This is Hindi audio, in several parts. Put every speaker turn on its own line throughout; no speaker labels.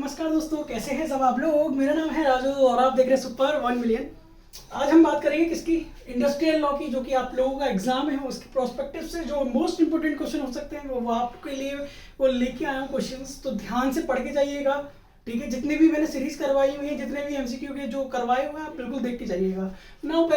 नमस्कार दोस्तों, कैसे हैं सब आप लोग। मेरा नाम है राजू और आप देख रहे हैं सुपर 1 मिलियन। आज हम बात करेंगे किसकी, इंडस्ट्रियल लॉ की, जो कि आप लोगों का एग्जाम है उसके प्रोस्पेक्टिव से जो मोस्ट इंपोर्टेंट क्वेश्चन हो सकते हैं वो आपके लिए वो लेके आया हूँ क्वेश्चंस। तो ध्यान से पढ़ के जाइएगा, ठीक है। जितने भी मैंने सीरीज करवाई हुई है, जितने भी एमसीक्यू के जो करवाए हुए हैं, आप बिल्कुल देख के जाइएगा ना।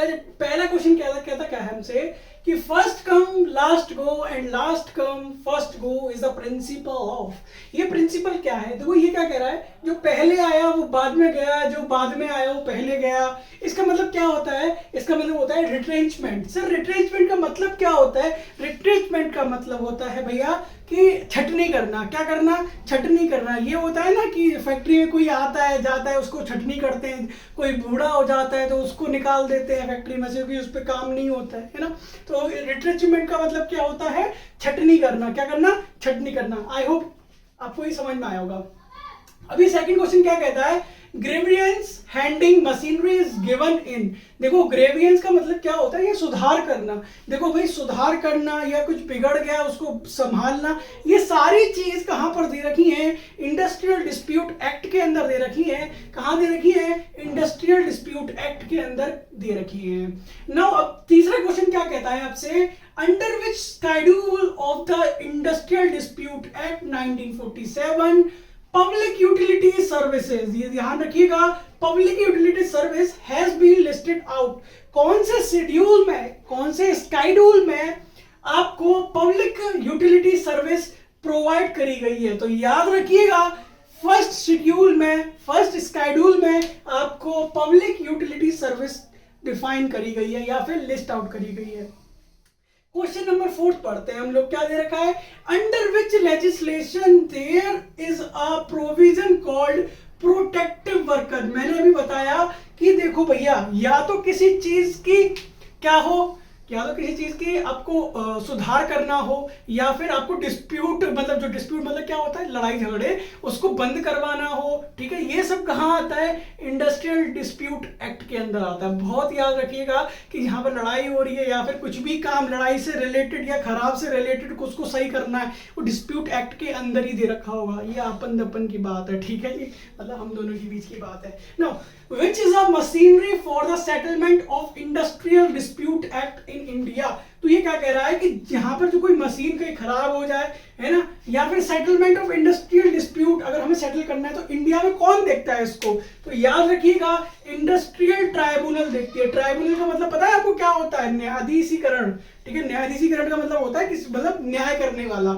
पहला क्वेश्चन क्या है हमसे कि first come last go and last come first go is the principle of. ये प्रिंसिपल क्या है? देखो ये क्या कह रहा है, जो पहले आया वो बाद में गया, जो बाद में आया वो पहले गया। इसका मतलब क्या होता है? इसका मतलब होता है रिट्रेंचमेंट। सर रिट्रेंचमेंट का मतलब क्या होता है? रिट्रेंचमेंट का मतलब होता है भैया कि छटनी करना। क्या करना? छटनी करना। ये होता है ना कि फैक्ट्री में कोई आता है जाता है, उसको छटनी करते हैं। कोई बूढ़ा हो जाता है तो उसको निकाल देते हैं फैक्ट्री में से, क्योंकि उस पर काम नहीं होता है ना। तो रिट्रेंचमेंट का मतलब क्या होता है? छटनी करना। क्या करना? छटनी करना। आई होप आपको ये समझ में आया होगा। अभी सेकंड क्वेश्चन क्या कहता है? Grievance handing machinery is given in. देखो ग्रेवियंस का मतलब क्या होता है? ये सुधार करना। देखो भाई, सुधार करना या कुछ बिगड़ गया उसको संभालना, ये सारी चीज कहां पर दे रखी है? इंडस्ट्रियल डिस्प्यूट एक्ट के अंदर दे रखी है। कहां दे रखी है? इंडस्ट्रियल डिस्प्यूट एक्ट के अंदर दे रखी है। नाउ अब तीसरा क्वेश्चन क्या कहता है आपसे? Under which schedule of the industrial dispute act 1947 public utility services, ये ध्यान रखिएगा, public utility service has been listed out. कौन से शेड्यूल में, कौन से शेड्यूल में आपको पब्लिक यूटिलिटी सर्विस प्रोवाइड करी गई है? तो याद रखिएगा, फर्स्ट शेड्यूल में, फर्स्ट शेड्यूल में आपको पब्लिक यूटिलिटी सर्विस डिफाइन करी गई है या फिर लिस्ट आउट करी गई है। क्वेश्चन नंबर 4 पढ़ते हैं हम लोग। क्या दे रखा है? Under which legislation there is a provision called protective worker. मैंने अभी बताया कि देखो भैया, या तो किसी चीज की क्या हो, या तो किसी चीज की आपको सुधार करना हो, या फिर आपको डिस्प्यूट, मतलब जो डिस्प्यूट मतलब क्या होता है? लड़ाई झगड़े, उसको बंद करवाना हो, ठीक है। ये सब कहाँ आता है? इंडस्ट्रियल डिस्प्यूट एक्ट के अंदर आता है। बहुत याद रखिएगा कि यहाँ पर लड़ाई हो रही है या फिर कुछ भी काम लड़ाई से रिलेटेड या खराब से रिलेटेड उसको सही करना है, वो डिस्प्यूट एक्ट के अंदर ही दे रखा होगा। ये अपन दपन की बात है, ठीक है जी, मतलब हम दोनों के बीच की बात है। Now which is a machinery for the settlement of industrial dispute act in India। तो ये क्या कह रहा है कि यहाँ पर जो कोई मशीन कहीं खराब हो जाए, है ना, या फिर सेटलमेंट ऑफ इंडस्ट्रियल डिस्प्यूट अगर हमें सेटल करना है तो इंडिया में कौन देखता है इसको? तो याद रखिएगा, इंडस्ट्रियल ट्राइब्यूनल देखती है। ट्राइब्यूनल का मतलब पता है आपको क्या होता है? न्यायाधीशीकरण, ठीक है। न्यायाधीशीकरण का मतलब होता है कि मतलब न्याय करने वाला।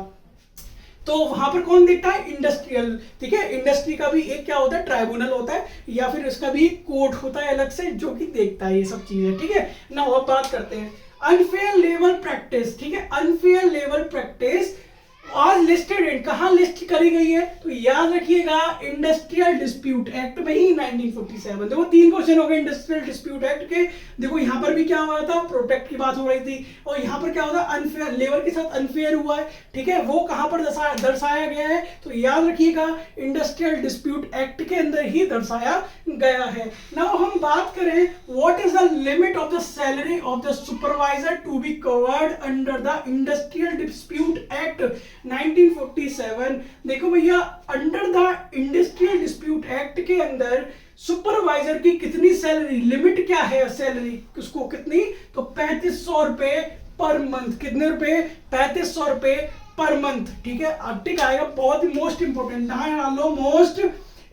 तो वहां पर कौन देखता है? इंडस्ट्रियल, ठीक है। इंडस्ट्री का भी एक क्या होता है? ट्राइब्यूनल होता है, या फिर इसका भी कोर्ट होता है अलग से जो कि देखता है ये सब चीजें, ठीक है ना। अब बात करते हैं अनफेयर लेबर प्रैक्टिस, ठीक है। अनफेयर लेबर प्रैक्टिस आज लिस्टेड इन, कहां लिस्ट करी गई है? तो याद रखिएगा, इंडस्ट्रियल डिस्प्यूट एक्ट में ही 1947। देखो 3 क्वेश्चन हो गए इंडस्ट्रियल डिस्प्यूट एक्ट के। देखो यहां पर भी क्या हो रहा था? प्रोटेक्ट की बात हो रही थी, और यहां पर क्या होता है? अनफेयर, लेबर के साथ अनफेयर हुआ है, ठीक है। वो कहां पर दर्शाया गया है? तो याद रखिएगा, इंडस्ट्रियल डिस्प्यूट एक्ट के अंदर ही दर्शाया गया है। नाउ हम बात करें, what is the limit of the salary of the supervisor to be covered under the industrial dispute act 1947। देखो भैया, under the industrial dispute act के अंदर सुपरवाइजर की कितनी सैलरी, लिमिट क्या है सैलरी उसको कितनी? तो 3500 रुपए पर मंथ। कितने रुपए? 3500 रुपए पर मंथ, ठीक है। आर्टिक आएगा, बहुत ही मोस्ट इंपोर्टेंट, लो मोस्ट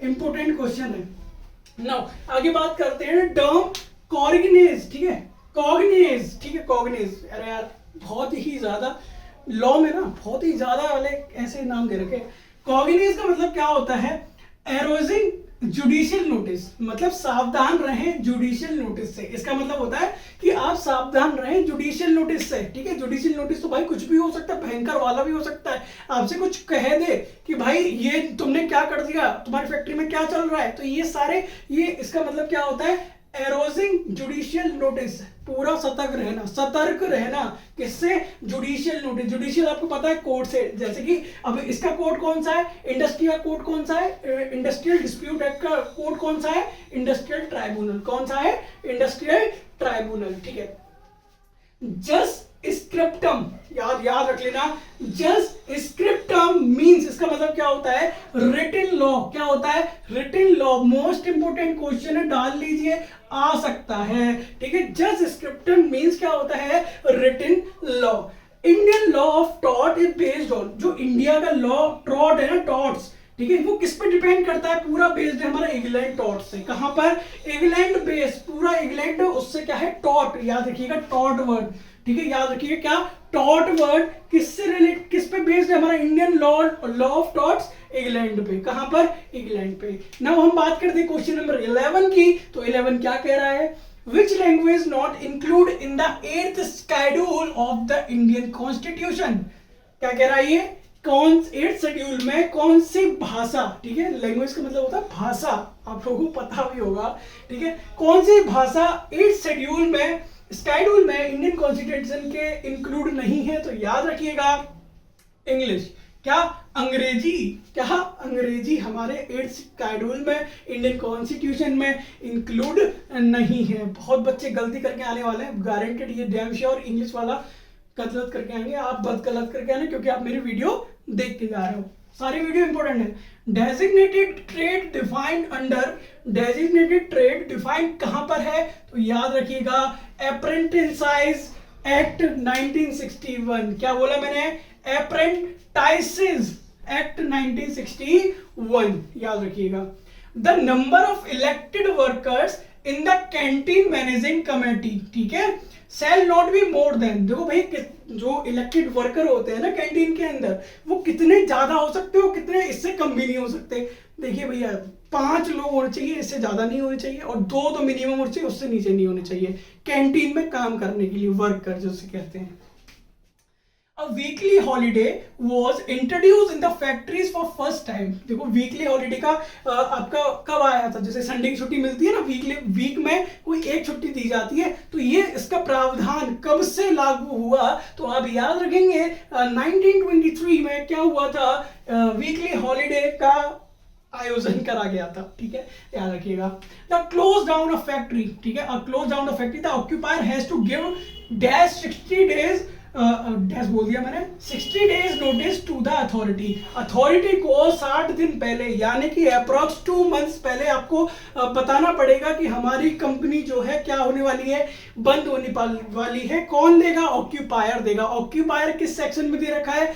इंपोर्टेंट क्वेश्चन है। नाउ आगे बात करते हैं टर्म कॉग्निज, ठीक है। कॉग्निज, ठीक है, कॉग्निज। अरे यार बहुत ही ज्यादा लॉ में ना बहुत ही ज्यादा वाले ऐसे नाम दे रखे। कॉग्निज का मतलब क्या होता है? एरोजिंग जुडिशियल नोटिस, मतलब सावधान रहें जुडिशियल नोटिस से। इसका मतलब होता है कि आप सावधान रहें जुडिशियल नोटिस से, ठीक है। जुडिशियल नोटिस तो भाई कुछ भी हो सकता है, भयंकर वाला भी हो सकता है। आपसे कुछ कह दे कि भाई ये तुमने क्या कर दिया, तुम्हारी फैक्ट्री में क्या चल रहा है, तो ये सारे, ये इसका मतलब क्या होता है? एरोजिंग जुडिशियल नोटिस। पूरा सतर्क रहना किससे? Judicial notice. जुडिशियल आपको पता है कोर्ट से, जैसे कि अब इसका कोर्ट कौन सा है? इंडस्ट्री का कोर्ट कौन सा है? इंडस्ट्रियल डिस्प्यूट एक्ट का कोर्ट कौन सा है? Industrial tribunal. कौन सा है? इंडस्ट्रियल ट्राइब्यूनल, ठीक है। जस्ट स्क्रिप्टम, याद रख लेना, जस्ट स्क्रिप्टम मींस इसका मतलब क्या होता है, रिटन लॉ। क्या होता है, written law. Most important question है, डाल लीजिए, आ सकता है, ठीक है। जस्ट स्क्रिप्टम मींस क्या होता है, written law. Indian law of टॉट इज बेस्ड ऑन, जो इंडिया का लॉ टॉट है ना, टॉट्स, ठीक है, वो किस पे डिपेंड करता है, पूरा बेस्ड है हमारा इंग्लैंड टॉट से। कहां पर, इंग्लैंड बेस्ड, पूरा इंग्लैंड, उससे क्या है, टॉट, याद रखिएगा टॉट वर्ड, ठीक है, याद रखिए क्या, टॉट वर्ड किससे रिलेट, किस पे बेस्ड है, हमारा Indian law of torts England पे। कहां पर, इंग्लैंड पे। नाउ हम बात करते हैं क्वेश्चन नंबर 11 की। तो 11 क्या कह रहा है, Which language not include in the 8th schedule of the Indian Constitution? क्या कह रहा है ये, कौन 8th शेड्यूल में कौन सी भाषा, ठीक है, लैंग्वेज का मतलब होता है भाषा, आप लोगों को पता भी होगा, ठीक है, कौन सी भाषा 8th शेड्यूल में, शेड्यूल में इंडियन कॉन्स्टिट्यूशन के इंक्लूड नहीं है। तो याद रखिएगा इंग्लिश, क्या, अंग्रेजी, क्या, अंग्रेजी हमारे 8th शेड्यूल में इंडियन कॉन्स्टिट्यूशन में इंक्लूड नहीं है। बहुत बच्चे गलती करके आने वाले हैं, गारंटेड, ये डैम श्योर इंग्लिश वाला गलत करके आएंगे, आप बहुत गलत करके आने, क्योंकि आप मेरी वीडियो देख के जा रहे हो, सारी वीडियो इंपॉर्टेंट है। Designated trade defined under, designated trade defined कहां पर है, तो याद रखिएगा अप्रेंटिसाइज एक्ट 1961। क्या बोला मैंने, अप्रेंटाइसेस एक्ट 1961, याद रखिएगा। The number of elected workers in the canteen managing committee, ठीक है, shall not be more than, देखो भाई जो इलेक्टेड वर्कर होते हैं ना कैंटीन के अंदर, वो कितने ज्यादा हो सकते हो, कितने इससे कम भी नहीं हो सकते। देखिए भैया 5 लोग होने चाहिए, इससे ज्यादा नहीं होने चाहिए, और 2 तो मिनिमम होने चाहिए, उससे नीचे नहीं होने चाहिए कैंटीन में काम करने के लिए, वर्कर जिसे कहते हैं। A weekly holiday was introduced in the factories for first time। देखो वीकली हॉलीडे का आपका कब आया था, जैसे संडे की छुट्टी मिलती है ना, वीक में कोई एक छुट्टी दी जाती है, तो ये इसका प्रावधान कब से लागू हुआ, तो आप याद रखेंगे 1923 में क्या हुआ था, वीकली हॉलीडे का आयोजन करा गया था, ठीक है, याद रखिएगा। The close down of factory, ठीक है, close down of factory, the occupier has to give dash 60 days, dash बोल दिया मैंने, 60 days notice to the authority को 60 दिन पहले, यानी कि अप्रॉक्स 2 मंथ्स पहले आपको बताना पड़ेगा कि हमारी कंपनी जो है क्या होने वाली है, बंद होने वाली है। कौन देगा, ऑक्यूपायर देगा। ऑक्यूपायर किस सेक्शन में दे रखा है,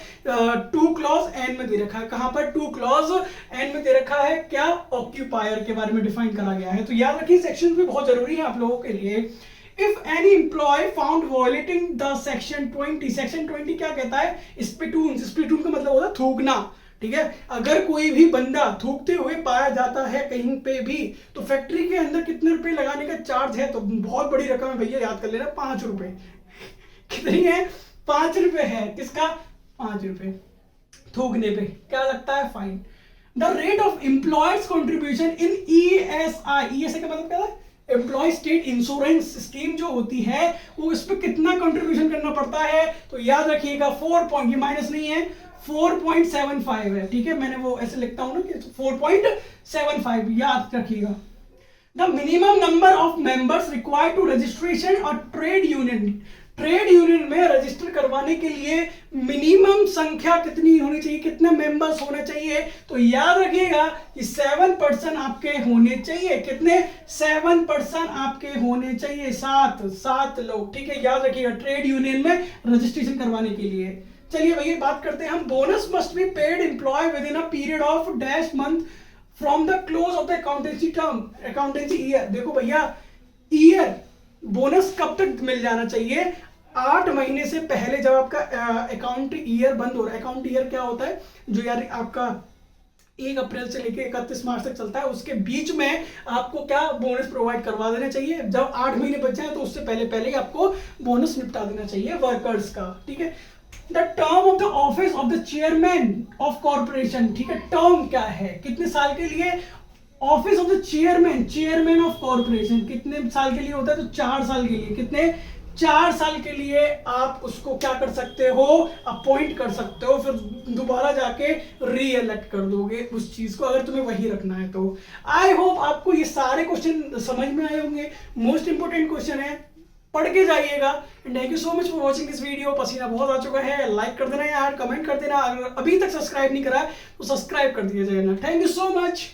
2 क्लॉज एन में दे रखा है। कहां पर, 2 क्लॉज एन में दे रखा है, क्या, ऑक्यूपायर के बारे में डिफाइन करा गया है। तो याद रखिए सेक्शन भी बहुत जरूरी है आप लोगों के लिए। If any employee found violating the section 20, section 20 क्या कहता है, स्पिटून, स्पिटून का मतलब होता है थूकना, ठीक है, अगर कोई भी बंदा थूकते हुए पाया जाता है कहीं पे भी, तो फैक्ट्री के अंदर कितने रुपए लगाने का चार्ज है, तो बहुत बड़ी रकम है भैया, याद कर लेना, 5 रुपए। कितनी है, 5 रुपए है, किसका, 5 रुपए थूकने पे क्या लगता है, fine. The rate of employers contribution in ESI, ESI का मतलब क्या है, एम्प्लॉय स्टेट इंश्योरेंस स्कीम जो होती है, वो इस पे कितना कंट्रीब्यूशन करना पड़ता है, तो याद रखिएगा 4 पॉइंट, ये माइनस नहीं है, 4.75 है, ठीक है, मैंने वो ऐसे लिखता हूं ना कि 4.75, याद रखिएगा। The minimum number of members required to registration और ट्रेड यूनियन, ट्रेड यूनियन में रजिस्टर करवाने के लिए मिनिमम संख्या कितनी होनी चाहिए, कितने मेंबर्स होने चाहिए, तो याद रखिएगा कि 7% आपके होने चाहिए। कितने, 7% आपके होने चाहिए, 7 लोग, ठीक है, याद रखिएगा ट्रेड यूनियन में रजिस्ट्रेशन करवाने के लिए। चलिए भैया बात करते हैं हम, bonus must be paid employ within a period of dash month from the close of the accountancy term, accountancy year. देखो भैया ईयर बोनस कब तक मिल जाना चाहिए, 8 महीने से पहले, जब आपका अकाउंट ईयर बंद हो रहा है। अकाउंट ईयर क्या होता है, जो यार आपका 1 अप्रैल से लेकर 31 मार्च तक चलता है, उसके बीच में आपको क्या बोनस प्रोवाइड करवा देना चाहिए। जब 8 महीने बच जाए तो उससे पहले ही आपको बोनस निपटा देना चाहिए वर्कर्स का, ठीक है। The term of the office of the chairman of corporation, ठीक है, टर्म क्या है, कितने साल के लिए, office of the chairman of corporation कितने साल के लिए होता है, तो 4 साल के लिए। कितने, 4 साल के लिए आप उसको क्या कर सकते हो, अपॉइंट कर सकते हो, फिर दोबारा जाके री इलेक्ट कर दोगे उस चीज को, अगर तुम्हें वही रखना है तो। आई होप आपको ये सारे क्वेश्चन समझ में आए होंगे। मोस्ट इंपोर्टेंट क्वेश्चन है पढ़ के जाइएगा। And thank you so much for watching this video. पसीना बहुत आ चुका है, लाइक कर देना यार, कमेंट कर देना, अगर अभी तक सब्सक्राइब नहीं करा है तो सब्सक्राइब कर दिया जाएगा। Thank you so much.